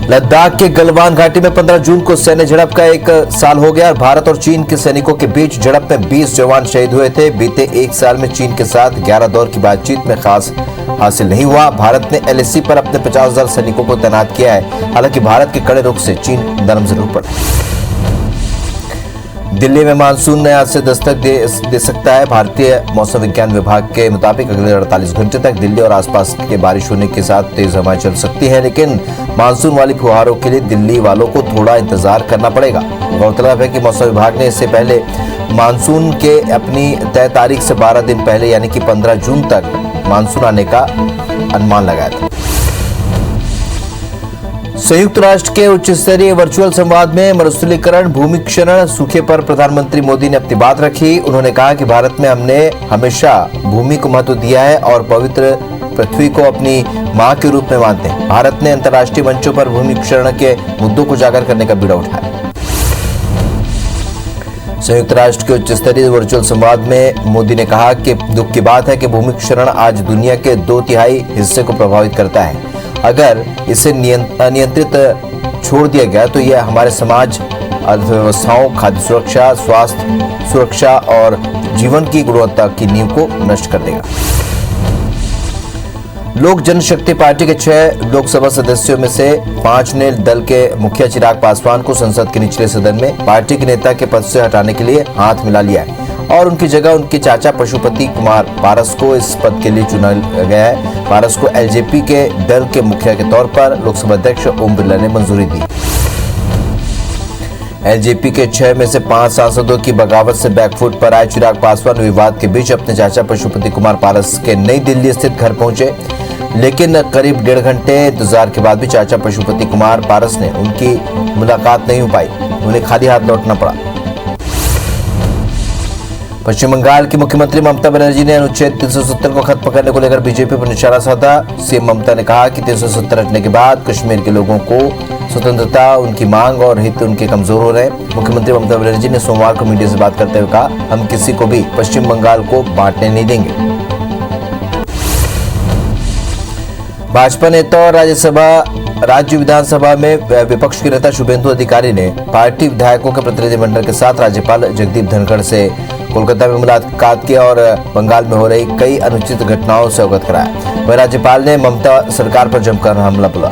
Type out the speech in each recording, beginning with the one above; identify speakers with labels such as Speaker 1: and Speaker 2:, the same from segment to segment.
Speaker 1: लद्दाख के गलवान घाटी में 15 जून को सैन्य झड़प का 1 साल हो गया। भारत और चीन के सैनिकों के बीच झड़प में 20 जवान शहीद हुए थे। बीते 1 साल में चीन के साथ 11 दौर की बातचीत में खास हासिल नहीं हुआ। भारत ने LAC पर अपने 50,000 सैनिकों को तैनात किया है। हालांकि भारत के कड़े रुख से चीन नरम जरूर पड़ा। दिल्ली में मानसून ने आज से दस्तक दे सकता है। भारतीय मौसम विज्ञान विभाग के मुताबिक अगले 48 घंटे तक दिल्ली और आसपास के बारिश होने के साथ तेज हवाएं चल सकती है, लेकिन मानसून वाली फुहारों के लिए दिल्ली वालों को थोड़ा इंतजार करना पड़ेगा। गौरतलब है कि मौसम विभाग ने इससे पहले मानसून के अपनी तय तारीख से 12 दिन पहले यानी कि 15 जून तक मानसून आने का अनुमान लगाया था। संयुक्त राष्ट्र के उच्च स्तरीय वर्चुअल संवाद में मरुस्थलीकरण, भूमि क्षरण, सूखे पर प्रधानमंत्री मोदी ने अपनी बात रखी। उन्होंने कहा कि भारत में हमने हमेशा भूमि को महत्व दिया है और पवित्र पृथ्वी को अपनी मां के रूप में मानते हैं। भारत ने अंतर्राष्ट्रीय मंचों पर भूमि क्षरण के मुद्दों को उजागर करने का बीड़ा उठाया। संयुक्त राष्ट्र के उच्च स्तरीय वर्चुअल संवाद में मोदी ने कहा कि दुख की बात है कि भूमि क्षरण आज दुनिया के 2/3 हिस्से को प्रभावित करता है। अगर इसे अनियंत्रित छोड़ दिया गया तो यह हमारे समाज, अर्थव्यवस्थाओं, खाद्य सुरक्षा, स्वास्थ्य सुरक्षा और जीवन की गुणवत्ता की नींव को नष्ट कर देगा। लोक जनशक्ति पार्टी के 6 लोकसभा सदस्यों में से 5 ने दल के मुखिया चिराग पासवान को संसद के निचले सदन में पार्टी के नेता के पद से हटाने के लिए हाथ मिला लिया है और उनकी जगह उनके चाचा पशुपति कुमार पारस को इस पद के लिए चुना गया है। पारस को LJP के दल के मुखिया के तौर पर लोकसभा अध्यक्ष ओम बिरला ने मंजूरी दी। LJP के 6 में से 5 सांसदों की बगावत से बैकफुट पर आए चिराग पासवान विवाद के बीच अपने चाचा पशुपति कुमार पारस के नई दिल्ली स्थित घर पहुंचे, लेकिन करीब 1.5 घंटे इंतजार के बाद भी चाचा पशुपति कुमार पारस ने उनकी मुलाकात नहीं हो पाई। उन्हें खाली हाथ लौटना पड़ा। पश्चिम बंगाल की मुख्यमंत्री ममता बनर्जी ने अनुच्छेद 370 को खत्म करने को लेकर बीजेपी पर निशाना साधा। सीएम ममता ने कहा कि 370 हटने के बाद कश्मीर के लोगों को स्वतंत्रता, उनकी मांग और हित उनके कमजोर हो रहे हैं। मुख्यमंत्री ममता बनर्जी ने सोमवार को मीडिया से बात करते हुए कहा, हम किसी को भी पश्चिम बंगाल को बांटने नहीं देंगे। भाजपा नेता और राज्य विधानसभा में विपक्ष के नेता शुभेंदु अधिकारी ने पार्टी विधायकों के प्रतिनिधिमंडल के साथ राज्यपाल जगदीप धनखड़ से कोलकाता में मुलाकात की और बंगाल में हो रही कई अनुचित घटनाओं से अवगत कराया। वह राज्यपाल ने ममता सरकार पर जमकर हमला बोला।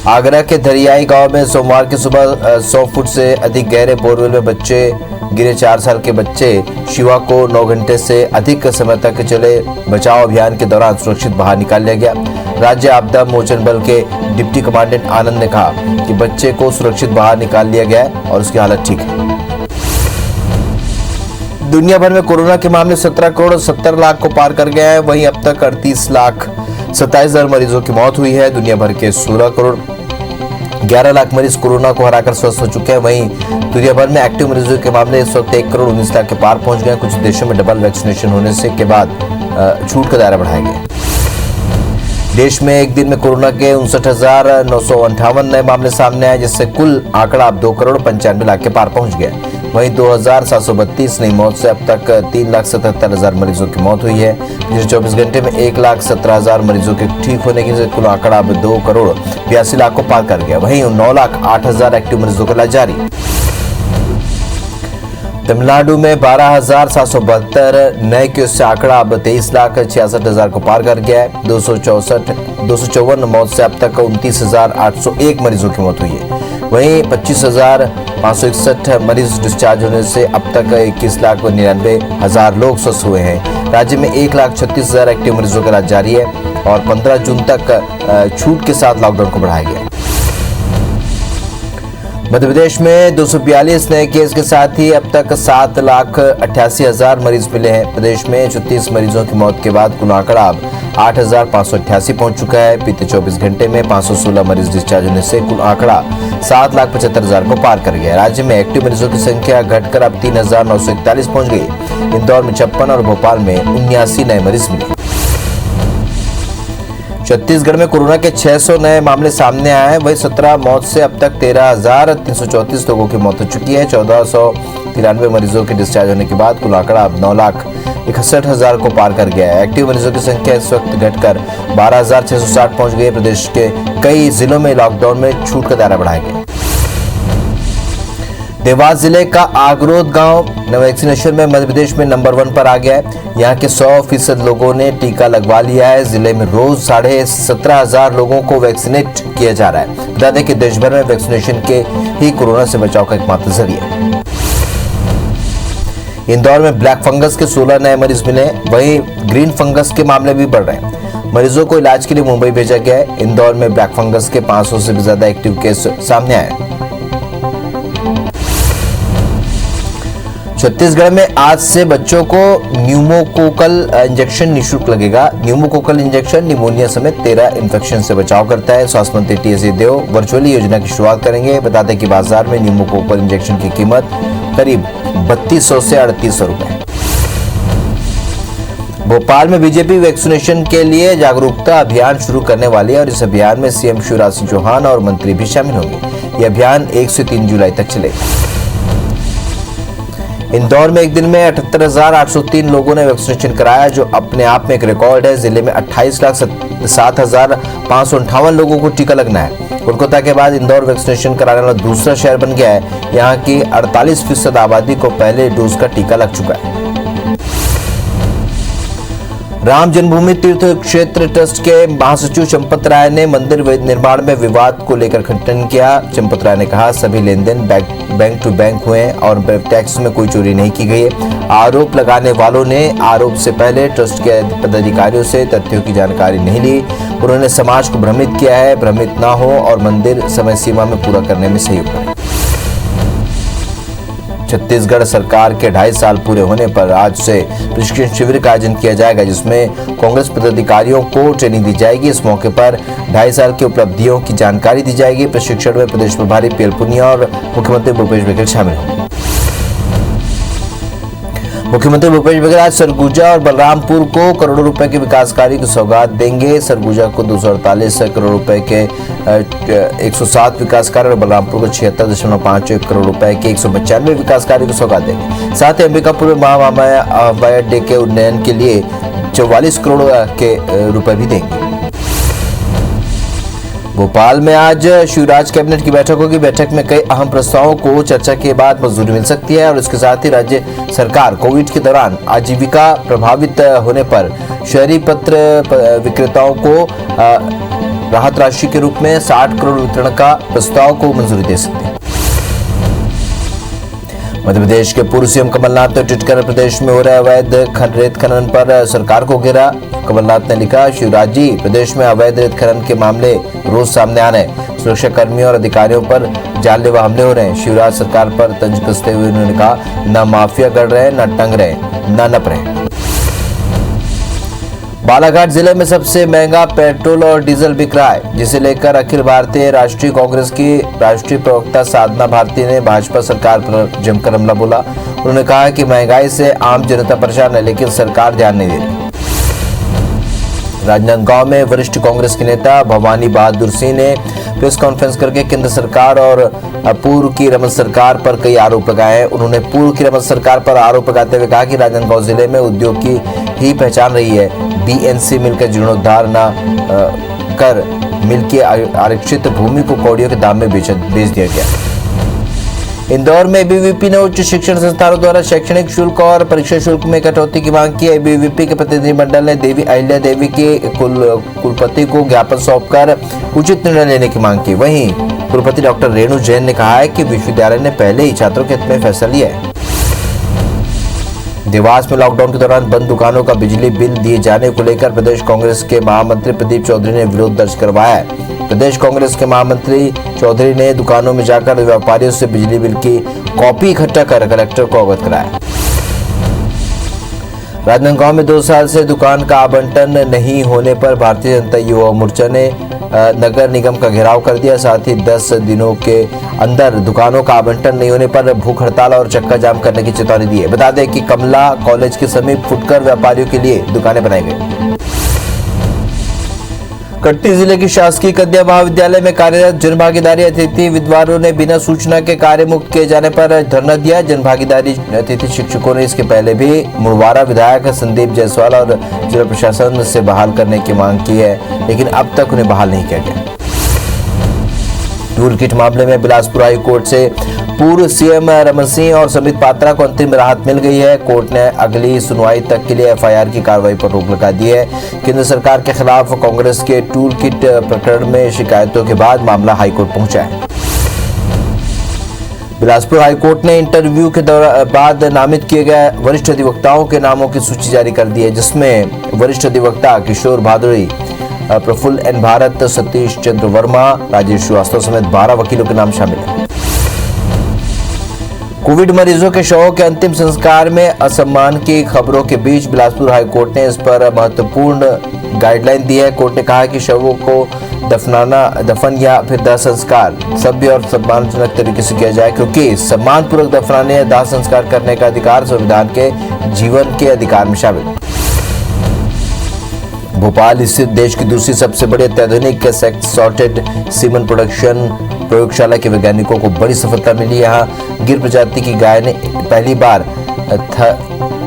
Speaker 1: आगरा के धरियाई गांव में सोमवार की सुबह 100 फुट से अधिक गहरे बोरवेल में बच्चे गिरे। 4 साल के बच्चे शिवा को 9 घंटे से अधिक समय तक चले बचाव अभियान के दौरान सुरक्षित बाहर निकाल लिया गया। राज्य आपदा मोचन बल के डिप्टी कमांडेंट आनंद ने कहा कि बच्चे को सुरक्षित बाहर निकाल लिया गया और उसकी हालत ठीक है। दुनिया भर में कोरोना के मामले 17 करोड़ 70 लाख को पार कर गए हैं। वहीं अब तक 38 लाख 27 हजार मरीजों की मौत हुई है। दुनिया भर के 16 करोड़ 11 लाख मरीज कोरोना को हराकर स्वस्थ हो चुके हैं। वहीं दुनिया भर में एक्टिव मरीजों के मामले इस वक्त 1 करोड़ 19 लाख के पार पहुंच गए हैं। कुछ देशों में डबल वैक्सीनेशन होने से के बाद छूट का दायरा बढ़ाया गया। देश में एक दिन में कोरोना के 59,958 नए मामले सामने आए, जिससे कुल आंकड़ा अब 2 करोड़ 95 लाख के पार पहुंच गया। वहीं 2,732 नई मौत से अब तक 3,77,000 मरीजों की मौत हुई है। पिछले 24 घंटे में 1,17,000 मरीजों के ठीक होने की कुल आंकड़ा अब 2 करोड़ 82 लाख को पार कर गया। वहीं 9,08,000 एक्टिव मरीजों का इलाज जारी। तमिलनाडु में 12,772 नए केस से आंकड़ा अब 23,66,000 को पार कर गया है। 254 मौत से अब तक 29,801 मरीजों की मौत हुई है। वहीं 25,561 मरीज डिस्चार्ज होने से अब तक 21,99,000 लोग स्वस्थ हुए हैं। राज्य में 1,36,000 एक्टिव मरीजों का इलाज जारी है और 15 जून तक छूट के साथ लॉकडाउन को बढ़ाया गया। मध्य प्रदेश में 242 नए केस के साथ ही अब तक 7,88,000 मरीज मिले हैं। प्रदेश में 36 मरीजों की मौत के बाद कुल आंकड़ा अब 8,588 पहुंच चुका है। बीते 24 घंटे में 516 मरीज डिस्चार्ज होने से कुल आंकड़ा 7,75,000 को पार कर गया। राज्य में एक्टिव मरीजों की संख्या घटकर अब 3,941 पहुंच गई। इंदौर में 56 और भोपाल में 79 नए मरीज मिले। छत्तीसगढ़ में कोरोना के 600 नए मामले सामने आए हैं। वही 17 मौत से अब तक 13,334 लोगों की मौत हो चुकी है। 1,493 मरीजों के डिस्चार्ज होने के बाद कुल आंकड़ा अब 61,000 को पार कर गया है। एक्टिव मरीजों की संख्या इस वक्त घटकर 12,660 पहुंच गई है। प्रदेश के कई जिलों में लॉकडाउन में छूट का दायरा बढ़ाया गया। देवास जिले का आगरोद गांव वैक्सीनेशन में मध्य प्रदेश में नंबर 1 पर आ गया है। यहां के 100% लोगों ने टीका लगवा लिया है। जिले में रोज 17,500 लोगों को वैक्सीनेट किया जा रहा है। बता दें कि देश भर में वैक्सीनेशन के ही कोरोना से बचाव का एकमात्र जरिया है। इंदौर में ब्लैक फंगस के 16 नए मरीज मिले। वहीं ग्रीन फंगस के मामले भी बढ़ रहे हैं। मरीजों को इलाज के लिए मुंबई भेजा गया है। इंदौर में ब्लैक फंगस के 500 से भी ज्यादा एक्टिव केस सामने आए। छत्तीसगढ़ में आज से बच्चों को न्यूमोकोकल इंजेक्शन निःशुल्क लगेगा। न्यूमोकोकल इंजेक्शन निमोनिया समेत 13 इन्फेक्शन से बचाव करता है। स्वास्थ्य मंत्री टी.एस. सिंहदेव वर्चुअली योजना की शुरुआत करेंगे। बता दें कि बाजार में न्यूमोकोकल इंजेक्शन की कीमत करीब 3200 से 3800 रुपए। भोपाल में बीजेपी वैक्सीनेशन के लिए जागरूकता अभियान शुरू करने वाली है और इस अभियान में सीएम शिवराज सिंह चौहान और मंत्री भी शामिल होंगे। यह अभियान 1 से 3 जुलाई तक चलेगा। इंदौर में एक दिन में 78,803 लोगों ने वैक्सीनेशन कराया, जो अपने आप में एक रिकॉर्ड है। जिले में 28,07,558 लोगों को टीका लगना है। कोलकाता के बाद इंदौर वैक्सीनेशन कराने वाला दूसरा शहर बन गया है। यहाँ की 48% आबादी को पहले डोज का टीका लग चुका है। राम जन्मभूमि तीर्थ क्षेत्र ट्रस्ट के महासचिव चंपत राय ने मंदिर निर्माण में विवाद को लेकर खंडन किया। चंपत राय ने कहा, सभी लेन देन बैंक टू बैंक हुए हैं और टैक्स में कोई चोरी नहीं की गई है। आरोप लगाने वालों ने आरोप से पहले ट्रस्ट के पदाधिकारियों से तथ्यों की जानकारी नहीं ली। उन्होंने समाज को भ्रमित किया है। भ्रमित ना हो और मंदिर समय सीमा में पूरा करने में सहयोग करें। छत्तीसगढ़ सरकार के 2.5 साल पूरे होने पर आज से प्रशिक्षण शिविर का आयोजन किया जाएगा, जिसमें कांग्रेस पदाधिकारियों को ट्रेनिंग दी जाएगी। इस मौके पर 2.5 साल की उपलब्धियों की जानकारी दी जाएगी। प्रशिक्षण में प्रदेश प्रभारी पीएल पुनिया और मुख्यमंत्री भूपेश बघेल शामिल होंगे। मुख्यमंत्री भूपेश बघेल आज सरगुजा और बलरामपुर को करोड़ों रुपए के विकास कार्य की सौगात देंगे। सरगुजा को 248 करोड़ रुपए के 107 विकास कार्य और बलरामपुर को 76.51 करोड़ रुपए के 195 विकास कार्य की सौगात देंगे। साथ ही अंबिकापुर में महामाया हवाई अड्डे के उन्नयन के लिए 44 करोड़ के रुपए भी देंगे। भोपाल में आज शिवराज कैबिनेट की बैठक होगी। बैठक में कई अहम प्रस्तावों को चर्चा के बाद मंजूरी मिल सकती है और इसके साथ ही राज्य सरकार कोविड के दौरान आजीविका प्रभावित होने पर शहरी पत्र विक्रेताओं को राहत राशि के रूप में 60 करोड़ वितरण का प्रस्ताव को मंजूरी दे सकती है। मध्य प्रदेश के पूर्व सीएम कमलनाथ ने ट्वीट कर प्रदेश में हो रहे अवैध रेत खनन पर सरकार को घेरा। कमलनाथ ने लिखा, शिवराज जी, प्रदेश में अवैध रेत खनन के मामले रोज सामने आ रहे हैं। सुरक्षा कर्मियों और अधिकारियों पर जानलेवा हमले हो रहे हैं। शिवराज सरकार पर तंज कसते हुए उन्होंने कहा, न माफिया गढ़ रहे, न टंग रहे, न नप रहे। बालाघाट जिले में सबसे महंगा पेट्रोल और डीजल बिक रहा है, जिसे लेकर अखिल भारतीय राष्ट्रीय कांग्रेस की राष्ट्रीय प्रवक्ता साधना भारती ने भाजपा सरकार पर जमकर हमला बोला। उन्होंने कहा कि महंगाई से आम जनता परेशान है, लेकिन सरकार ध्यान नहीं दे रही। राजनांदगांव में वरिष्ठ कांग्रेस के नेता भवानी बहादुर सिंह ने प्रेस कॉन्फ्रेंस करके केंद्र सरकार और पूर्व की रमन सरकार पर कई आरोप लगाए हैं। उन्होंने पूर्व की रमन सरकार पर आरोप लगाते हुए कहा कि राजनांदगांव जिले में उद्योग की ही पहचान रही है। बीएनसी मिल का जीर्णोद्धार न कर मिल की आरक्षित भूमि को कौड़ियों के दाम में बेच दिया गया। इंदौर में एबीवीपी ने उच्च शिक्षण संस्थानों द्वारा शैक्षणिक शुल्क और परीक्षा शुल्क में कटौती की मांग की। एबीवीपी के प्रतिनिधिमंडल ने देवी अहिल्या देवी के कुलपति को ज्ञापन सौंपकर उचित निर्णय लेने की मांग की। वहीं कुलपति डॉक्टर रेणु जैन ने कहा है कि विश्वविद्यालय ने पहले ही छात्रों के हित में फैसला लिया है। देवास में लॉकडाउन के दौरान बंद दुकानों का बिजली बिल दिए जाने को लेकर प्रदेश कांग्रेस के महामंत्री प्रदीप चौधरी ने विरोध दर्ज करवाया है। प्रदेश कांग्रेस के महामंत्री चौधरी ने दुकानों में जाकर व्यापारियों से बिजली बिल की कॉपी इकट्ठा कर कलेक्टर को अवगत कराया। राजनांदगांव में 2 साल से दुकान का आवंटन नहीं होने पर भारतीय जनता युवा मोर्चा ने नगर निगम का घेराव कर दिया। साथ ही 10 दिनों के अंदर दुकानों का आवंटन नहीं होने पर भूख हड़ताल और चक्का जाम करने की चेतावनी दी है। बता दें कि कमला कॉलेज के समीप फुटकर व्यापारियों के लिए दुकानें बनाई गई। कटनी जिले की शासकीय कन्या महाविद्यालय में कार्यरत जनभागीदारी अतिथि विद्वानों ने बिना सूचना के कार्य मुक्त किए जाने पर धरना दिया। जनभागीदारी अतिथि शिक्षकों ने इसके पहले भी मुड़वारा विधायक संदीप जायसवाल और जिला प्रशासन से बहाल करने की मांग की है, लेकिन अब तक उन्हें बहाल नहीं किया गया। टूल किट मामले में बिलासपुर हाई कोर्ट से पूर्व सीएम रमन सिंह और समित पात्रा को अंतिम राहत मिल गई है। कोर्ट ने अगली सुनवाई तक के लिए एफआईआर की कार्रवाई पर रोक लगा दी है। केंद्र सरकार के खिलाफ कांग्रेस के टूल किट प्रकरण में शिकायतों के बाद मामला हाईकोर्ट पहुंचा है। बिलासपुर हाईकोर्ट ने इंटरव्यू के बाद नामित किए गए वरिष्ठ अधिवक्ताओं के नामों की सूची जारी कर दी है, जिसमें वरिष्ठ अधिवक्ता किशोर भादुड़ी, प्रफुल्ल एन भारत, सतीश चंद्र वर्मा, राजेश श्रीवास्तव समेत 12 वकीलों के नाम शामिल हैं। कोविड मरीजों के शवों के अंतिम संस्कार में असम्मान की खबरों के बीच बिलासपुर हाईकोर्ट ने इस पर महत्वपूर्ण गाइडलाइन दी है। कोर्ट ने कहा कि शवों को दफन या फिर दाह संस्कार सभ्य और सम्मानजनक तरीके से किया जाए, क्योंकि सम्मानपूर्वक दफनाने या दाह संस्कार करने का अधिकार संविधान के जीवन के अधिकार में शामिल। भोपाल स्थित देश की दूसरी सबसे बड़ी अत्याधुनिक सेक्स सॉर्टेड सीमन प्रोडक्शन प्रयोगशाला के वैज्ञानिकों को बड़ी सफलता मिली। यहाँ गिर प्रजाति की गाय ने पहली बार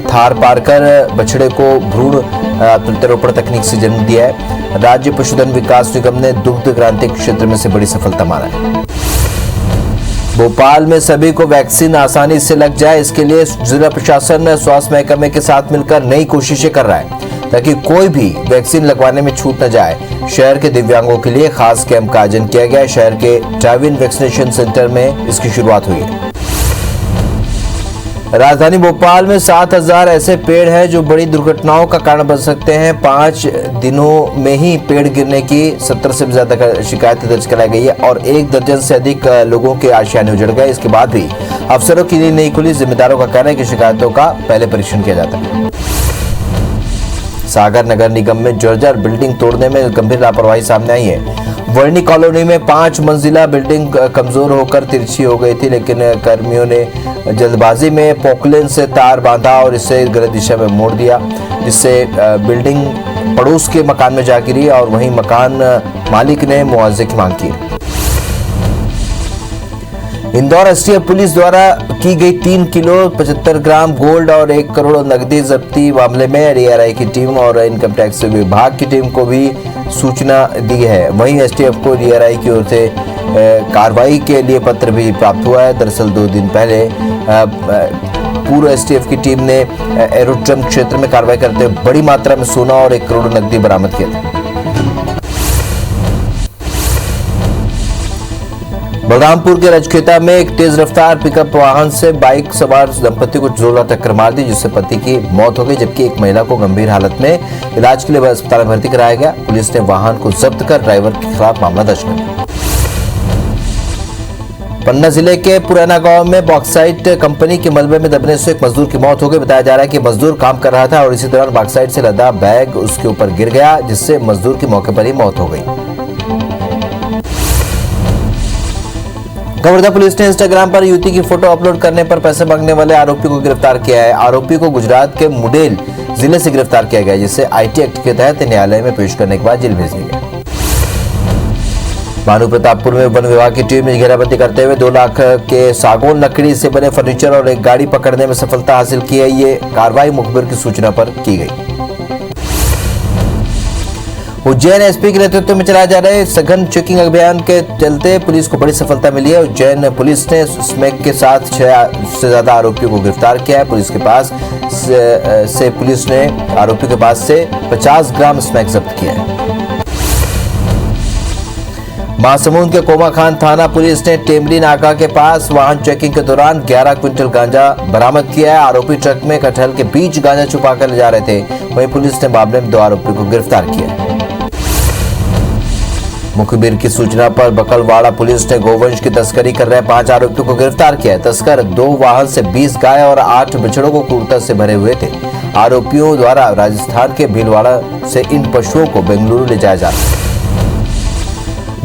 Speaker 1: थार पारकर बछड़े को भ्रूण प्रत्यारोपण तकनीक से जन्म दिया है। राज्य पशुधन विकास निगम ने दुग्ध क्रांति क्षेत्र में से बड़ी सफलता माना है। भोपाल में सभी को वैक्सीन आसानी से लग जाए, इसके लिए जिला प्रशासन स्वास्थ्य महकमे के साथ मिलकर नई कोशिशें कर रहा है, ताकि कोई भी वैक्सीन लगवाने में छूट न जाए। शहर के दिव्यांगों के लिए खास कैंप का आयोजन किया गया। शहर के ड्राइव-इन वैक्सीनेशन सेंटर में इसकी शुरुआत हुई है। राजधानी भोपाल में 7000 ऐसे पेड़ हैं जो बड़ी दुर्घटनाओं का कारण बन सकते हैं। 5 दिनों में ही पेड़ गिरने की 70 से भी ज्यादा शिकायतें दर्ज कराई गई है और 1 दर्जन से अधिक लोगों के आशियाने उजड़ गए। इसके बाद भी अफसरों की नींद नहीं खुली। जिम्मेदारों का कहना है कि शिकायतों का पहले परीक्षण किया जाता है। सागर नगर निगम में जर्जर बिल्डिंग तोड़ने में गंभीर लापरवाही सामने आई है। वर्णी कॉलोनी में 5 मंजिला बिल्डिंग कमजोर होकर तिरछी हो गई थी, लेकिन कर्मियों ने जल्दबाजी में पोकलेन से तार बांधा और इसे गलत दिशा में मोड़ दिया, जिससे बिल्डिंग पड़ोस के मकान में जा गिरी और वहीं मकान मालिक ने मुआवजे की मांग की। इंदौर एसटीएफ पुलिस द्वारा की गई 3 किलो 75 ग्राम गोल्ड और 1 करोड़ नकदी जब्ती मामले में डीआरआई की टीम और इनकम टैक्स विभाग की टीम को भी सूचना दी है। वहीं एसटीएफ को डीआरआई की ओर से कार्रवाई के लिए पत्र भी प्राप्त हुआ है। दरअसल 2 दिन पहले पूर्व एसटीएफ की टीम ने एरोड्रम क्षेत्र में कार्रवाई करते हुए बड़ी मात्रा में सोना और 1 करोड़ नकदी बरामद किया था। बलरामपुर के रजखेता में एक तेज रफ्तार पिकअप वाहन से बाइक सवार दंपति को जोरदार टक्कर मार दी, जिससे पति की मौत हो गई, जबकि एक महिला को गंभीर हालत में इलाज के लिए अस्पताल में भर्ती कराया गया। पुलिस ने वाहन को जब्त कर ड्राइवर के खिलाफ मामला दर्ज कर दिया। पन्ना जिले के पुराना गांव में बॉक्साइट कंपनी के मलबे में दबने से एक मजदूर की मौत हो गई। बताया जा रहा है कि मजदूर काम कर रहा था और इसी दौरान बॉक्साइट से लदा बैग उसके ऊपर गिर गया, जिससे मजदूर की मौके पर ही मौत हो गई। कवर्धा पुलिस ने इंस्टाग्राम पर युवती की फोटो अपलोड करने पर पैसे मांगने वाले आरोपी को गिरफ्तार किया है। आरोपी को गुजरात के मुडेल जिले से गिरफ्तार किया गया, जिसे आईटी एक्ट के तहत न्यायालय में पेश करने के बाद जेल भेज दिया गया। भानु प्रतापपुर में वन विभाग की टीम ने घेराबंदी करते हुए 2 लाख के सागौन लकड़ी से बने फर्नीचर और एक गाड़ी पकड़ने में सफलता हासिल की है। ये कार्रवाई मुखबिर की सूचना पर की गई। उज्जैन एसपी के नेतृत्व में चलाए जा रहे सघन चेकिंग अभियान के चलते पुलिस को बड़ी सफलता मिली है। उज्जैन पुलिस ने स्मैक के साथ 6 से ज्यादा आरोपियों को गिरफ्तार किया है। पुलिस के पास से पुलिस ने आरोपी के पास से 50 ग्राम स्मैक जब्त किया है। महासमुंद के कोमा खान थाना पुलिस ने टेमरी नाका के पास वाहन चेकिंग के दौरान 11 क्विंटल गांजा बरामद किया है। आरोपी ट्रक में कटहल के बीच गांजा छुपाकर ले जा रहे थे। वहीं पुलिस ने मामले में 2 आरोपियों को गिरफ्तार किया है। मुखबिर की सूचना पर बकलवाड़ा पुलिस ने गोवंश की तस्करी कर रहे 5 आरोपियों को गिरफ्तार किया है। तस्कर 2 वाहन से 20 गाय और 8 बछड़ों को क्रूरता से भरे हुए थे। आरोपियों द्वारा राजस्थान के भीलवाड़ा से इन पशुओं को बेंगलुरु ले जाया जा रहा है।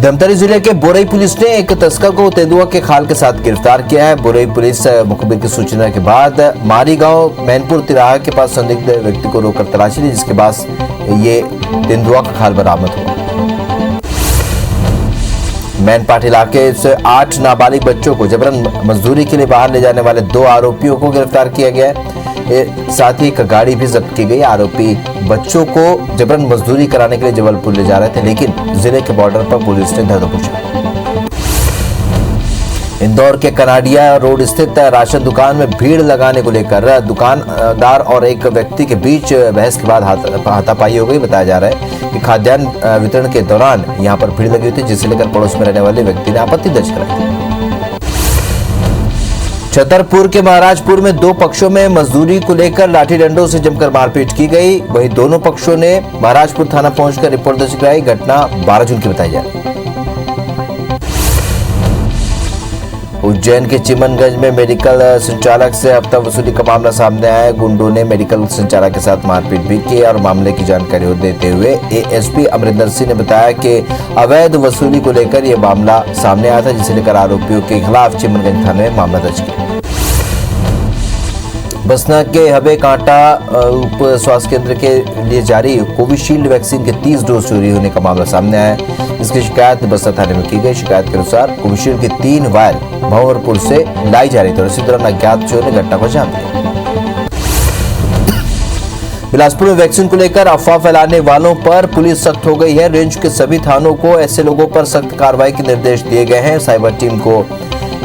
Speaker 1: धमतरी जिले के बोरई पुलिस ने एक तस्कर को तेंदुआ के खाल के साथ गिरफ्तार किया है। बोरई पुलिस मुखबिर की सूचना के बाद मारी गांव मैनपुर तिराहा के पास संदिग्ध व्यक्ति को रोककर तलाशी ली, जिसके पास ये तेंदुआ का खाल बरामद हुआ। मैनपाट इलाके से 8 नाबालिग बच्चों को जबरन मजदूरी के लिए बाहर ले जाने वाले 2 आरोपियों को गिरफ्तार किया गया है। साथ ही एक गाड़ी भी जब्त की गई। आरोपी बच्चों को जबरन मजदूरी कराने के लिए जबलपुर ले जा रहे थे, लेकिन जिले के बॉर्डर पर पुलिस ने धर दबोचा। इंदौर के कनाडिया रोड स्थित राशन दुकान में भीड़ लगाने को लेकर दुकानदार और एक व्यक्ति के बीच बहस के बाद हाथापाई हो गई। बताया जा रहा है कि खाद्यान्न वितरण के दौरान यहां पर भीड़ लगी हुई थी, जिसे लेकर पड़ोस में रहने वाले व्यक्ति ने आपत्ति दर्ज कराई। छतरपुर के महाराजपुर में 2 पक्षों में मजदूरी को लेकर लाठी डंडों से जमकर मारपीट की गई। वहीं दोनों पक्षों ने महाराजपुर थाना पहुंचकर रिपोर्ट दर्ज कराई। घटना 12 जून की बताई जा रही है। उज्जैन के चिमनगंज में मेडिकल संचालक से हफ्ता वसूली का मामला सामने आया। गुंडों ने मेडिकल संचालक के साथ मारपीट भी की और मामले की जानकारी देते हुए एएसपी अमरिंदर सिंह ने बताया कि अवैध वसूली को लेकर यह मामला सामने आया था, जिसे लेकर आरोपियों के खिलाफ चिमनगंज थाने में मामला दर्ज किया। बसना के हबे कांटा उप स्वास्थ्य केंद्र के लिए जारी कोविशील्ड वैक्सीन के 30 डोज चोरी होने का मामला सामने आया है। इसकी शिकायत बसना थाने में की गई। शिकायत के अनुसार कोविशील्ड की 3 वायल भंवरपुर से लाई जा रही थी और इसी दौरान अज्ञात चोर ने घटना को अंजाम दिया। बिलासपुर में वैक्सीन को लेकर अफवाह फैलाने वालों पर पुलिस सख्त हो गई है। रेंज के सभी थानों को ऐसे लोगों पर सख्त कार्रवाई के निर्देश दिए गए हैं। साइबर टीम को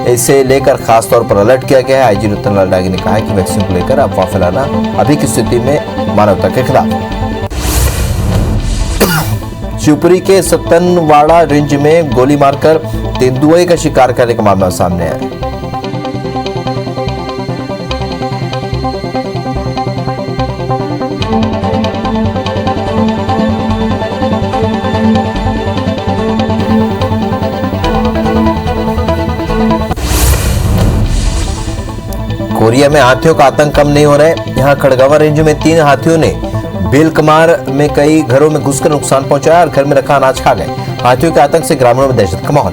Speaker 1: इसे लेकर खास तौर पर अलर्ट किया गया है। आईजी रतनलाल डागी ने कहा है कि वैक्सीन को लेकर अफवाह फैलाना अभी की स्थिति में मानवता के खिलाफ है। शिवपुरी के सत्तनवाड़ा रेंज में गोली मारकर तेंदुए का शिकार करने का मामला सामने आया। कोरिया में हाथियों का आतंक कम नहीं हो रहा है। यहाँ खड़गवा रेंज में 3 हाथियों ने बेलकमार में कई घरों में घुसकर नुकसान पहुंचाया और घर में रखा अनाज खा गए। हाथियों के आतंक से ग्रामीणों में दहशत का माहौल।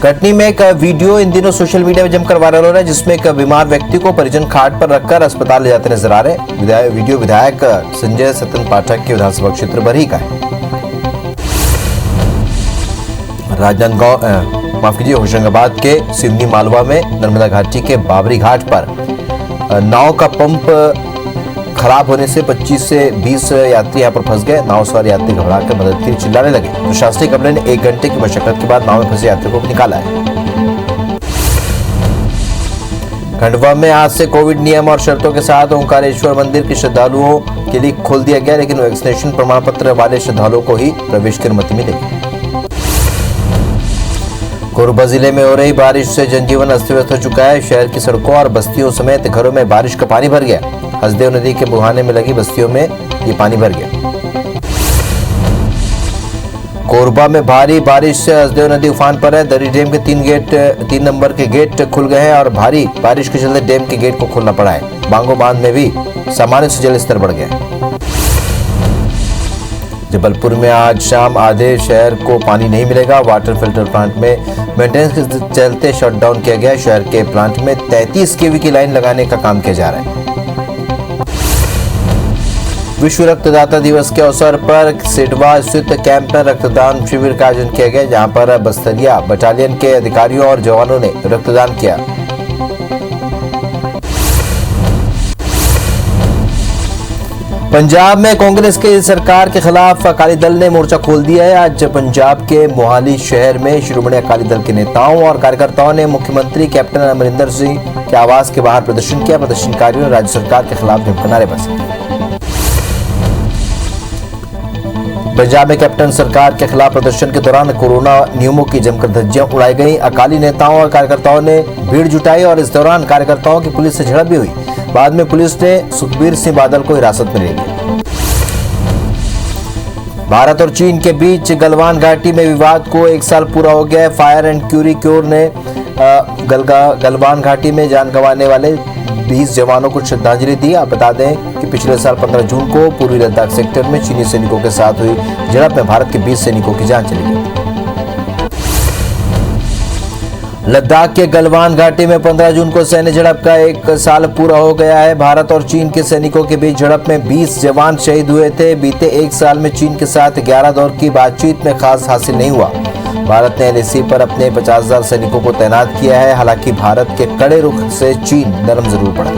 Speaker 1: कटनी में एक वीडियो इन दिनों सोशल मीडिया में जमकर वायरल हो रहा है, जिसमें एक बीमार व्यक्ति को परिजन खाट पर रखकर अस्पताल ले जाते नजर आ रहे हैं। वीडियो विधायक संजय सतन पाठक के विधानसभा क्षेत्र बरही का है। राजनांदगांव होशंगाबाद के सिवनी मालवा में नर्मदा घाटी के बाबरी घाट पर नाव का पंप खराब होने से 25 से 20 यात्री यहां पर फंस गए। नाव सवार यात्री घबराकर मदद के लिए चिल्लाने लगे। प्रशासनिक अमले ने 1 घंटे की मशक्कत के बाद नाव में फंसे यात्रियों को निकाला है। खंडवा में आज से कोविड नियम और शर्तों के साथ ओंकारेश्वर मंदिर के श्रद्धालुओं के लिए खोल दिया गया, लेकिन वैक्सीनेशन प्रमाण पत्र वाले श्रद्धालुओं को ही प्रवेश की अनुमति मिलेगी। कोरबा जिले में हो रही बारिश से जनजीवन अस्त व्यस्त हो चुका है। शहर की सड़कों और बस्तियों समेत घरों में बारिश का पानी भर गया। हसदेव नदी के मुहाने में लगी बस्तियों में ये पानी भर गया। कोरबा में भारी बारिश से हसदेव नदी उफान पर है। दरी डैम के 3 नंबर के गेट खुल गए हैं और भारी बारिश के चलते डैम के गेट को खोलना पड़ा है। बांगो बांध में भी सामान्य से जल स्तर बढ़ गया। जबलपुर में आज शाम आधे शहर को पानी नहीं मिलेगा। वाटर फिल्टर प्लांट में मेंटेनेंस के चलते शटडाउन किया गया। शहर के प्लांट में 33 केवी की लाइन लगाने का काम किया जा रहा है। विश्व रक्तदाता दिवस के अवसर पर सिडवा स्थित कैंप में रक्तदान शिविर का आयोजन किया गया, जहां पर बस्तरिया बटालियन के अधिकारियों और जवानों ने रक्तदान किया। पंजाब में कांग्रेस की सरकार के खिलाफ अकाली दल ने मोर्चा खोल दिया है। आज पंजाब के मोहाली शहर में शिरोमणि अकाली दल के नेताओं और कार्यकर्ताओं ने मुख्यमंत्री कैप्टन अमरिंदर सिंह के आवास के बाहर प्रदर्शन किया। प्रदर्शनकारियों ने राज्य सरकार के खिलाफ जमकर नारेबाजी की। पंजाब में कैप्टन सरकार के खिलाफ प्रदर्शन के दौरान कोरोना नियमों की जमकर धज्जियां उड़ाई गई। अकाली नेताओं और कार्यकर्ताओं ने भीड़ जुटाई और इस दौरान कार्यकर्ताओं की पुलिस से झड़प भी हुई। बाद में पुलिस ने सुखबीर सिंह बादल को हिरासत में ले लिया। भारत और चीन के बीच गलवान घाटी में विवाद को 1 साल पूरा हो गया है। फायर एंड क्यूरी कोर ने गलवान घाटी में जान गंवाने वाले 20 जवानों को श्रद्धांजलि दी। आप बता दें कि पिछले साल 15 जून को पूर्वी लद्दाख सेक्टर में चीनी सैनिकों के साथ हुई झड़प में भारत के 20 सैनिकों की जान चली गई। लद्दाख के गलवान घाटी में 15 जून को सैन्य झड़प का 1 साल पूरा हो गया है। भारत और चीन के सैनिकों के बीच झड़प में 20 जवान शहीद हुए थे। बीते 1 साल में चीन के साथ 11 दौर की बातचीत में खास हासिल नहीं हुआ। भारत ने LAC पर अपने 50,000 सैनिकों को तैनात किया है। हालांकि भारत के कड़े रुख से चीन नरम जरूर पड़ा।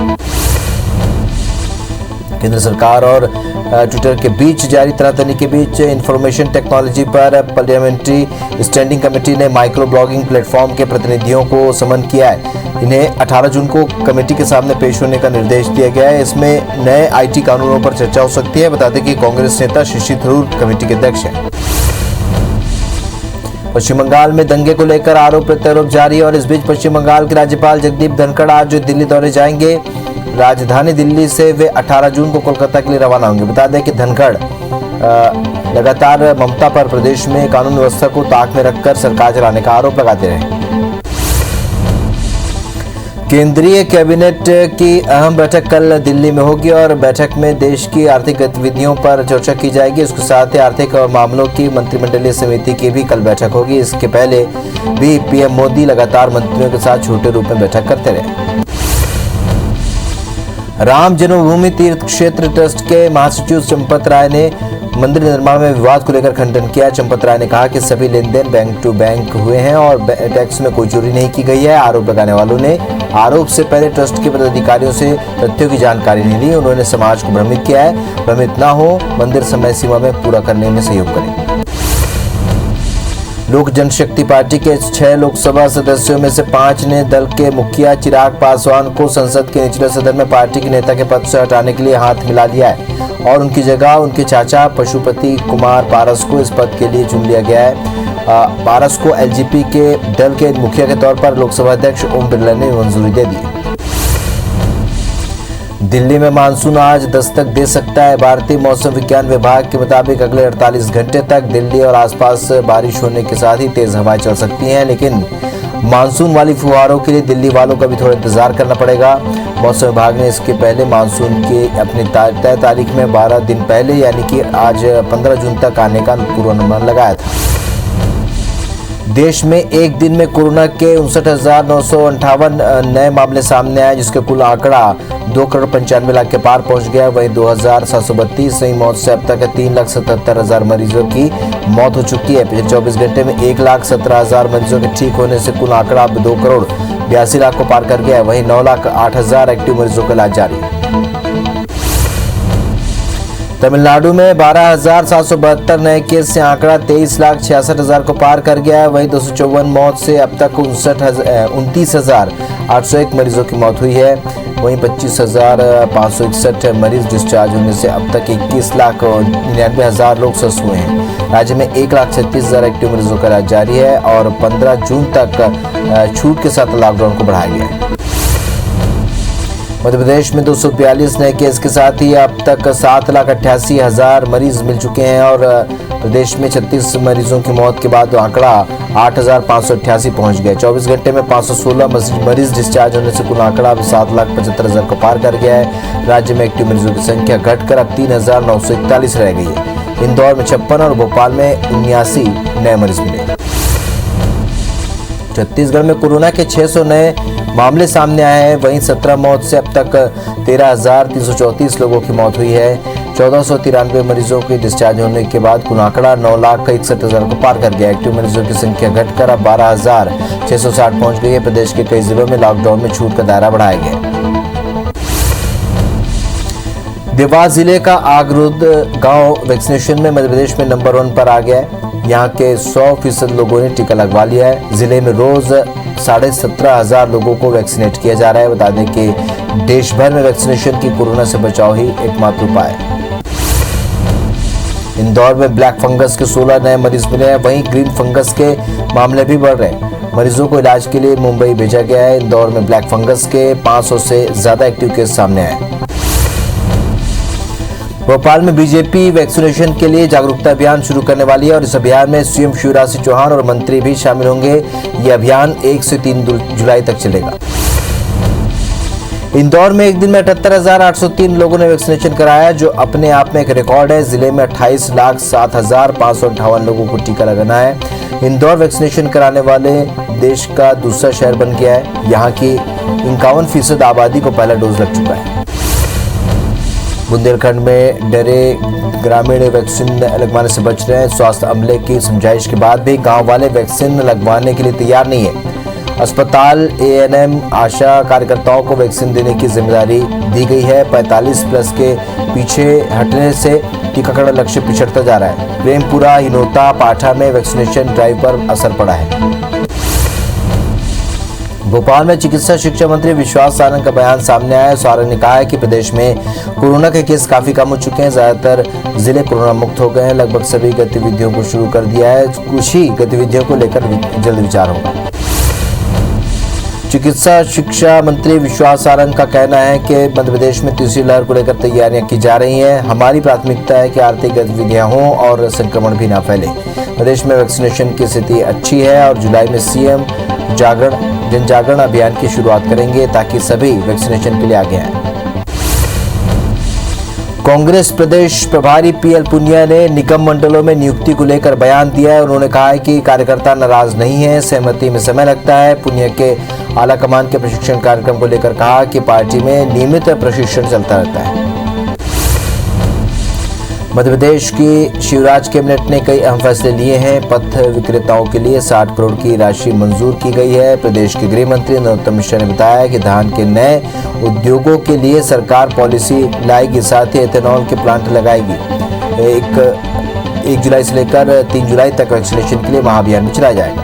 Speaker 1: केंद्र सरकार और ट्विटर के बीच जारी तनातनी के बीच इंफॉर्मेशन टेक्नोलॉजी पर पार्लियामेंट्री स्टैंडिंग कमेटी ने माइक्रो ब्लॉगिंग प्लेटफॉर्म के प्रतिनिधियों को समन किया है। इन्हें 18 जून को कमेटी के सामने पेश होने का निर्देश दिया गया है। इसमें नए IT कानूनों पर चर्चा हो सकती है। बता दें कि कांग्रेस नेता शशि थरूर कमेटी के अध्यक्ष हैं। पश्चिम बंगाल में दंगे को लेकर आरोप प्रत्यारोप जारी है और इस बीच पश्चिम बंगाल के राज्यपाल जगदीप धनखड़ आज दिल्ली दौरे जाएंगे। राजधानी दिल्ली से वे 18 जून को कोलकाता के लिए रवाना होंगे। बता दें कि धनखड़ लगातार ममता पर प्रदेश में कानून व्यवस्था को ताक में रखकर सरकार चलाने का आरोप लगाते रहे। केंद्रीय कैबिनेट की अहम बैठक कल दिल्ली में होगी और बैठक में देश की आर्थिक गतिविधियों पर चर्चा की जाएगी। इसके साथ ही आर्थिक मामलों की मंत्रिमंडलीय समिति की भी कल बैठक होगी। इसके पहले भी PM मोदी लगातार मंत्रियों के साथ छोटे रूप में बैठक करते रहे। राम जन्मभूमि तीर्थ क्षेत्र ट्रस्ट के महासचिव चंपत राय ने मंदिर निर्माण में विवाद को लेकर खंडन किया। चंपत राय ने कहा कि सभी लेन देन बैंक टू बैंक हुए हैं और टैक्स में कोई चोरी नहीं की गई है। आरोप लगाने वालों ने आरोप से पहले ट्रस्ट के पदाधिकारियों से तथ्यों की जानकारी नहीं ली। उन्होंने समाज को भ्रमित किया है। भ्रमित ना हो, मंदिर समय सीमा में पूरा करने में सहयोग करें। लोक जनशक्ति पार्टी के 6 लोकसभा सदस्यों में से 5 ने दल के मुखिया चिराग पासवान को संसद के निचले सदन में पार्टी के नेता के पद से हटाने के लिए हाथ मिला लिया है और उनकी जगह उनके चाचा पशुपति कुमार पारस को इस पद के लिए चुन लिया गया है। पारस को LJP के दल के मुखिया के तौर पर लोकसभा अध्यक्ष ओम बिरला ने मंजूरी दे दी। दिल्ली में मानसून आज दस्तक दे सकता है। भारतीय मौसम विज्ञान विभाग के मुताबिक अगले 48 घंटे तक दिल्ली और आसपास बारिश होने के साथ ही तेज हवाएं चल सकती हैं, लेकिन मानसून वाली फुहारों के लिए दिल्ली वालों का भी थोड़ा इंतजार करना पड़ेगा। मौसम विभाग ने इसके पहले मानसून के अपनी तय तारीख में 12 दिन पहले यानी कि आज 15 जून तक आने का पूर्वानुमान लगाया था। देश में एक दिन में कोरोना के 59,958 नए मामले सामने आए, जिसके कुल आंकड़ा 2,95,00,000 के पार पहुंच गया। वहीं 2,732 नई मौत से अब तक 3,77,000 मरीजों की मौत हो चुकी है। पिछले 24 घंटे में 1,17,000 मरीजों के ठीक होने से कुल आंकड़ा अब 2,82,00,000 को पार कर गया है। वहीं 9,08,000 एक्टिव मरीजों का इलाज जारी है। तमिलनाडु में 12,772 नए केस से आंकड़ा 23,66,000 को पार कर गया है। वहीं 254 मौत से अब तक 29,801 मरीजों की मौत हुई है। वहीं 25,561 मरीज डिस्चार्ज होने से अब तक 21,99,000 लोग स्वस्थ हुए हैं। राज्य में 1,36,000 एक्टिव मरीजों का इलाज जारी है और 15 जून तक छूट के साथ लॉकडाउन को बढ़ाया गया है। मध्य प्रदेश में 242 नए केस के साथ ही अब तक 7,88,000 मरीज मिल चुके हैं और प्रदेश में 36 मरीजों की मौत के बाद आंकड़ा 8,588 पहुंच गया। 24 घंटे में 516 मरीज डिस्चार्ज होने से कुल आंकड़ा 7,75,000 को पार कर गया है। राज्य में एक्टिव मरीजों की संख्या घटकर अब 3,941 रह गई है। इंदौर में 56 और भोपाल में 79 नए मरीज मिले। छत्तीसगढ़ में कोरोना के 600 नए मामले सामने आए हैं। वहीं 17 मौत से अब तक 13,334 लोगों की मौत हुई है। 1,493 मरीजों के डिस्चार्ज होने के बाद कुल आंकड़ा 9,61,000 को पार कर गया। एक्टिव मरीजों की संख्या घटकर अब 12,660 पहुंच गई है। प्रदेश के कई जिलों में लॉकडाउन में छूट का दायरा बढ़ाया गया। देवास जिले का आगरुद गांव वैक्सीनेशन में मध्य प्रदेश में नंबर 1 पर आ गया है। यहाँ के 100% लोगों ने टीका लगवा लिया है। जिले में रोज 17,500 लोगों को वैक्सीनेट किया जा रहा है। बता दें कि देश भर में वैक्सीनेशन की कोरोना से बचाव ही एकमात्र उपाय है। इंदौर में ब्लैक फंगस के 16 नए मरीज मिले हैं। वहीं ग्रीन फंगस के मामले भी बढ़ रहे हैं। मरीजों को इलाज के लिए मुंबई भेजा गया है। इंदौर में ब्लैक फंगस के 500 से ज्यादा एक्टिव केस सामने आए। भोपाल में बीजेपी वैक्सीनेशन के लिए जागरूकता अभियान शुरू करने वाली है और इस अभियान में सीएम शिवराज सिंह चौहान और मंत्री भी शामिल होंगे। यह अभियान 1 से 3 जुलाई तक चलेगा। इंदौर में एक दिन में 78,803 लोगों ने वैक्सीनेशन कराया, जो अपने आप में एक रिकॉर्ड है। जिले में 28,07,558 लोगों को टीका लगाना है। इंदौर वैक्सीनेशन कराने वाले देश का दूसरा शहर बन गया है। यहाँ की 51% आबादी को पहला डोज लग चुका है। बुंदेलखंड में डरे ग्रामीण वैक्सीन लगवाने से बच रहे हैं। स्वास्थ्य अमले की समझाइश के बाद भी गांव वाले वैक्सीन लगवाने के लिए तैयार नहीं है। अस्पताल, एएनएम, आशा कार्यकर्ताओं को वैक्सीन देने की जिम्मेदारी दी गई है। 45 प्लस के पीछे हटने से टीकाकरण लक्ष्य पिछड़ता जा रहा है। प्रेमपुरा, हिनोता, पाठा में वैक्सीनेशन ड्राइव पर असर पड़ा है। भोपाल में चिकित्सा शिक्षा मंत्री विश्वास सारंग का बयान सामने आया है। सारंग ने कहा है कि प्रदेश में कोरोना के केस काफी कम हो चुके हैं। ज्यादातर जिले कोरोना मुक्त हो गए हैं। लगभग सभी गतिविधियों को शुरू कर दिया है। कुछ ही गतिविधियों को लेकर जल्द विचार होगा। चिकित्सा शिक्षा मंत्री विश्वास सारंग का कहना है कि मध्य प्रदेश में तीसरी लहर को लेकर तैयारियां की जा रही हैं। हमारी प्राथमिकता है कि आर्थिक गतिविधियां हों और संक्रमण भी ना फैले। प्रदेश में वैक्सीनेशन की स्थिति अच्छी है और जुलाई में सीएम जन जागरण अभियान की शुरुआत करेंगे ताकि सभी वैक्सीनेशन के लिए आगे आएं। कांग्रेस प्रदेश प्रभारी पीएल पुनिया ने निगम मंडलों में नियुक्ति को लेकर बयान दिया है। उन्होंने कहा है कि कार्यकर्ता नाराज नहीं है, सहमति में समय लगता है। पुनिया के आला कमान के प्रशिक्षण कार्यक्रम को लेकर कहा कि पार्टी में नियमित प्रशिक्षण चलता रहता है। मध्य प्रदेश की शिवराज कैबिनेट ने कई अहम फैसले लिए हैं। पथ विक्रेताओं के लिए 60 करोड़ की राशि मंजूर की गई है। प्रदेश के गृह मंत्री नरोत्तम मिश्रा ने बताया कि धान के नए उद्योगों के लिए सरकार पॉलिसी लाएगी, साथ ही एथेनॉल के प्लांट लगाएगी। 1 जुलाई से लेकर 3 जुलाई तक वैक्सीनेशन के लिए महाअभियान भी चलाया जाएगा।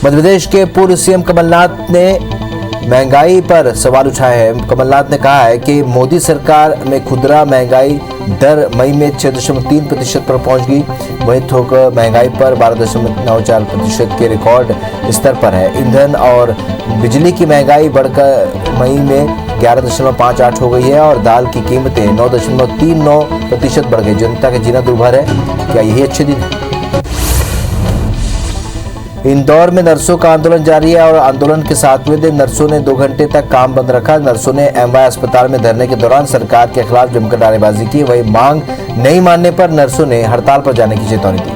Speaker 1: मध्य प्रदेश के पूर्व सीएम कमलनाथ ने महंगाई पर सवाल उठाए हैं। कमलनाथ ने कहा है कि मोदी सरकार में खुदरा महंगाई दर मई में 6.3% पर पहुंच गई। वहीं थोक महंगाई पर 12.94% के रिकॉर्ड स्तर पर है। ईंधन और बिजली की महंगाई बढ़कर मई में 11.58 हो गई है और दाल की कीमतें 9.39% बढ़ गई। जनता का जीना दुर्भर है। क्या यही अच्छे दिन है? इंदौर में नर्सों का आंदोलन जारी है और आंदोलन के 7वें दिन नर्सों ने 2 घंटे तक काम बंद रखा। नर्सों ने एमवाय अस्पताल में धरने के दौरान सरकार के खिलाफ जमकर नारेबाजी की। वहीं मांग नहीं मानने पर नर्सों ने हड़ताल पर जाने की चेतावनी दी।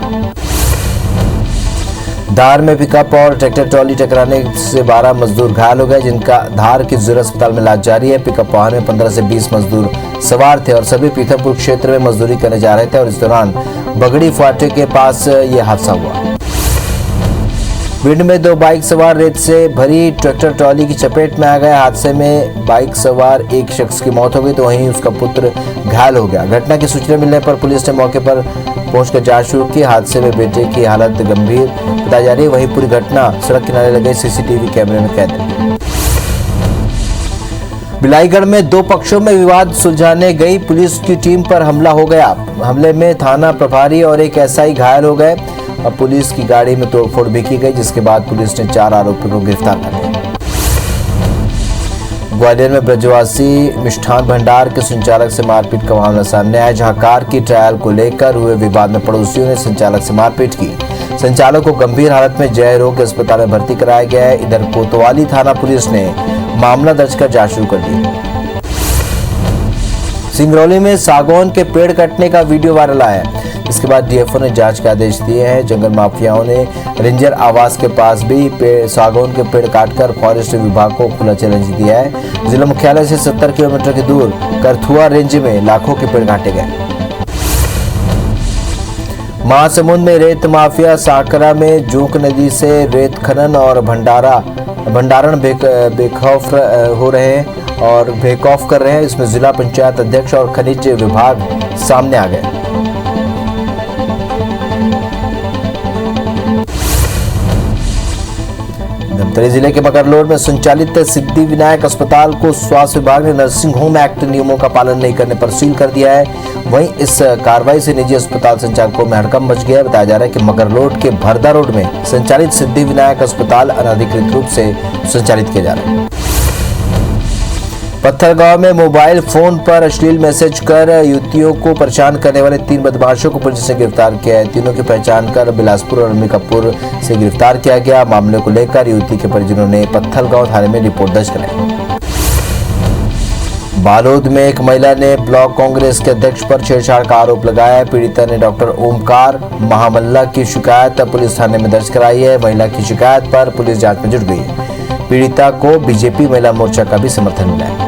Speaker 1: धार में पिकअप और ट्रैक्टर ट्रॉली टकराने से 12 मजदूर घायल हो गए, जिनका धार के जिला अस्पताल में इलाज जारी है। पिकअप वाहन में 15 से 20 मजदूर सवार थे और सभी पीथमपुर क्षेत्र में मजदूरी करने जा रहे थे और इस दौरान बगड़ी फाटे के पास यह हादसा हुआ। भिंड में 2 बाइक सवार रेत से भरी ट्रैक्टर ट्रॉली की चपेट में आ गए। हादसे में बाइक सवार एक शख्स की मौत हो गई तो वहीं उसका पुत्र घायल हो गया। घटना की सूचना मिलने पर पुलिस ने मौके पर पहुंचकर जांच शुरू की। हादसे में बेटे की हालत गंभीर बताई जा रही है। वहीं पूरी घटना सड़क किनारे लगे सीसीटीवी कैमरे में कैद है। बिलाईगढ़ में 2 पक्षों में विवाद सुलझाने गई पुलिस की टीम पर हमला हो गया। हमले में थाना प्रभारी और एक एसआई घायल हो गए। अब पुलिस की गाड़ी में तोड़फोड़ भी की गई, जिसके बाद पुलिस ने 4 आरोपियों को गिरफ्तार कर लिया। ग्वालियर में ब्रजवासी मिष्ठान भंडार के संचालक से मारपीट का मामला सामने आया, जहां कार की ट्रायल को लेकर हुए विवाद में पड़ोसियों ने संचालक से मारपीट की। संचालक को गंभीर हालत में जय रोग अस्पताल में भर्ती कराया गया है। इधर कोतवाली थाना पुलिस ने मामला दर्ज कर जांच शुरू कर दी। सिंगरौली में सागौन के पेड़ कटने का वीडियो वायरल आया है। इसके बाद डीएफओ ने जांच के आदेश दिए हैं। जंगल माफियाओं ने रेंजर आवास के पास भी सागौन के पेड़ काटकर फॉरेस्ट विभाग को खुला चैलेंज दिया है। जिला मुख्यालय से 70 किलोमीटर की दूर करथुआ रेंज में लाखों के पेड़ काटे गए। महासमुंद में रेत माफिया साकरा में जूक नदी से रेत खनन और भंडारण बेखौफ हो रहे हैं और बेखौफ कर रहे हैं। इसमें जिला पंचायत अध्यक्ष और खनिज विभाग सामने आ गए। धमतरी जिले के मकरलोड में संचालित सिद्धि विनायक अस्पताल को स्वास्थ्य विभाग ने नर्सिंग होम एक्ट नियमों का पालन नहीं करने पर सील कर दिया है। वहीं इस कार्रवाई से निजी अस्पताल संचालकों में हड़कंप मच गया। बताया जा रहा है कि मकरलोड के भरदा रोड में संचालित सिद्धि विनायक अस्पताल अनधिकृत रूप से संचालित किया जा रहा है। पत्थलगांव में मोबाइल फोन पर अश्लील मैसेज कर युवतियों को परेशान करने वाले 3 बदमाशों को पुलिस ने गिरफ्तार किया है। तीनों की पहचान कर बिलासपुर और अंबिकापुर से गिरफ्तार किया गया। मामले को लेकर युवती के परिजनों ने पत्थलगांव थाने में रिपोर्ट दर्ज कराई। बालोद में एक महिला ने ब्लॉक कांग्रेस के अध्यक्ष पर छेड़छाड़ का आरोप लगाया है। पीड़िता ने डॉक्टर ओमकार महामल्ला की शिकायत पुलिस थाने में दर्ज कराई है। महिला की शिकायत पर पुलिस जांच में जुट गई है। पीड़िता को बीजेपी महिला मोर्चा का भी समर्थन मिला है।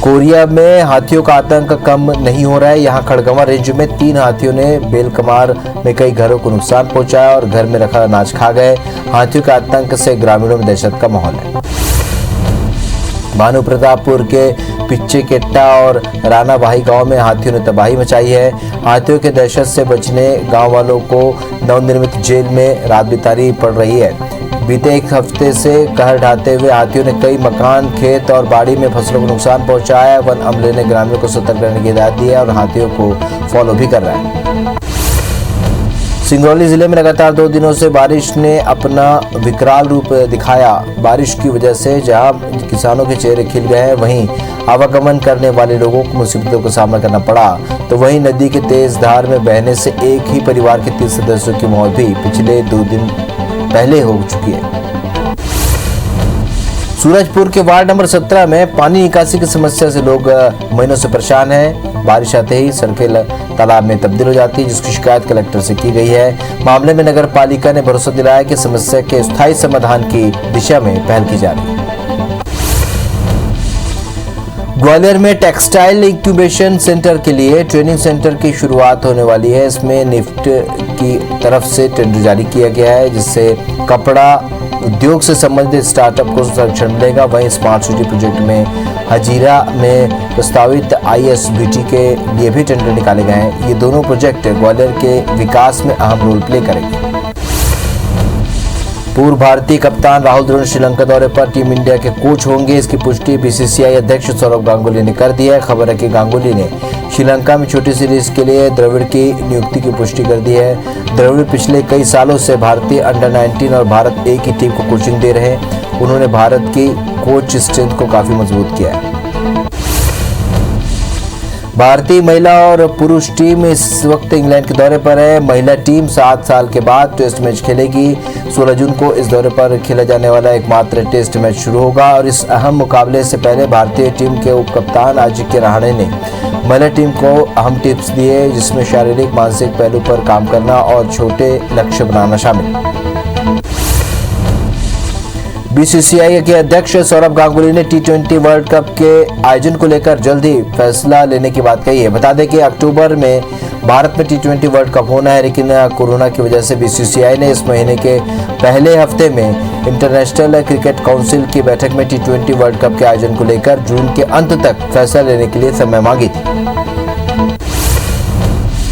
Speaker 1: कोरिया में हाथियों का आतंक कम नहीं हो रहा है। यहाँ खड़गवां रेंज में 3 हाथियों ने बेलकमार में कई घरों को नुकसान पहुंचाया और घर में रखा अनाज खा गए। हाथियों के आतंक से ग्रामीणों में दहशत का माहौल है। भानु प्रतापपुर के पिच्चे केट्टा और रानाबाही गांव में हाथियों ने तबाही मचाई है। हाथियों के दहशत से बचने गांव वालों को नवनिर्मित जेल में रात बितानी पड़ रही है। बीते एक हफ्ते से कहर ढाते हुए हाथियों ने कई मकान, खेत और बाड़ी में फसलों को नुकसान पहुंचाया है। वन अमले ने ग्रामीणों को सतर्क रहने की हिदायत दी है और हाथियों को फॉलो भी कर रहा है। सिंगरौली जिले में लगातार 2 दिनों से बारिश ने अपना विकराल रूप दिखाया। बारिश की वजह से जहां किसानों के चेहरे खिल गए हैं, वहीं आवागमन करने वाले लोगों को मुसीबतों का सामना करना पड़ा। तो वहीं नदी के तेज धार में बहने से एक ही परिवार के 3 सदस्यों की मौत भी पिछले 2 दिन पहले हो चुकी है। सूरजपुर के वार्ड नंबर 17 में पानी निकासी की समस्या से लोग महीनों से परेशान हैं। बारिश आते ही सड़कें तालाब में तब्दील हो जाती है, जिसकी शिकायत कलेक्टर से की गई है। मामले में नगर पालिका ने भरोसा दिलाया कि समस्या के स्थायी समाधान की दिशा में पहल की जा रही है। ग्वालियर में टेक्सटाइल इंक्यूबेशन सेंटर के लिए ट्रेनिंग सेंटर की शुरुआत होने वाली है। इसमें निफ्ट की तरफ से टेंडर जारी किया गया है, जिससे कपड़ा उद्योग से संबंधित स्टार्टअप को संरक्षण मिलेगा। वहीं स्मार्ट सिटी प्रोजेक्ट में हजीरा में प्रस्तावित ISBT के लिए भी टेंडर निकाले गए हैं। ये दोनों प्रोजेक्ट ग्वालियर के विकास में अहम रोल प्ले करेंगे। पूर्व भारतीय कप्तान राहुल द्रविड़ श्रीलंका दौरे पर टीम इंडिया के कोच होंगे। इसकी पुष्टि BCCI अध्यक्ष सौरव गांगुली ने कर दी है। खबर है कि गांगुली ने श्रीलंका में छोटी सीरीज के लिए द्रविड़ की नियुक्ति की पुष्टि कर दी है। द्रविड़ पिछले कई सालों से भारतीय अंडर-19 और भारत A की टीम को कोचिंग दे रहे हैं। उन्होंने भारत की कोच स्ट्रेंथ को काफी मजबूत किया है। भारतीय महिला और पुरुष टीम इस वक्त इंग्लैंड के दौरे पर है। महिला टीम 7 साल के बाद टेस्ट मैच खेलेगी। 16 जून को इस दौरे पर खेला जाने वाला एकमात्र टेस्ट मैच शुरू होगा और इस अहम मुकाबले से पहले भारतीय टीम के उप कप्तान अजिंक्य रहाणे ने महिला टीम को अहम टिप्स दिए, जिसमें शारीरिक मानसिक पहलू पर काम करना और छोटे लक्ष्य बनाना शामिल। BCCI के अध्यक्ष सौरव गांगुली ने T20 वर्ल्ड कप के आयोजन को लेकर जल्द ही फैसला लेने की बात कही है। बता दें कि अक्टूबर में भारत में T20 वर्ल्ड कप होना है, लेकिन कोरोना की वजह से BCCI ने इस महीने के पहले हफ्ते में इंटरनेशनल क्रिकेट काउंसिल की बैठक में T20 वर्ल्ड कप के आयोजन को लेकर जून के अंत तक फैसला लेने के लिए समय मांगी थी।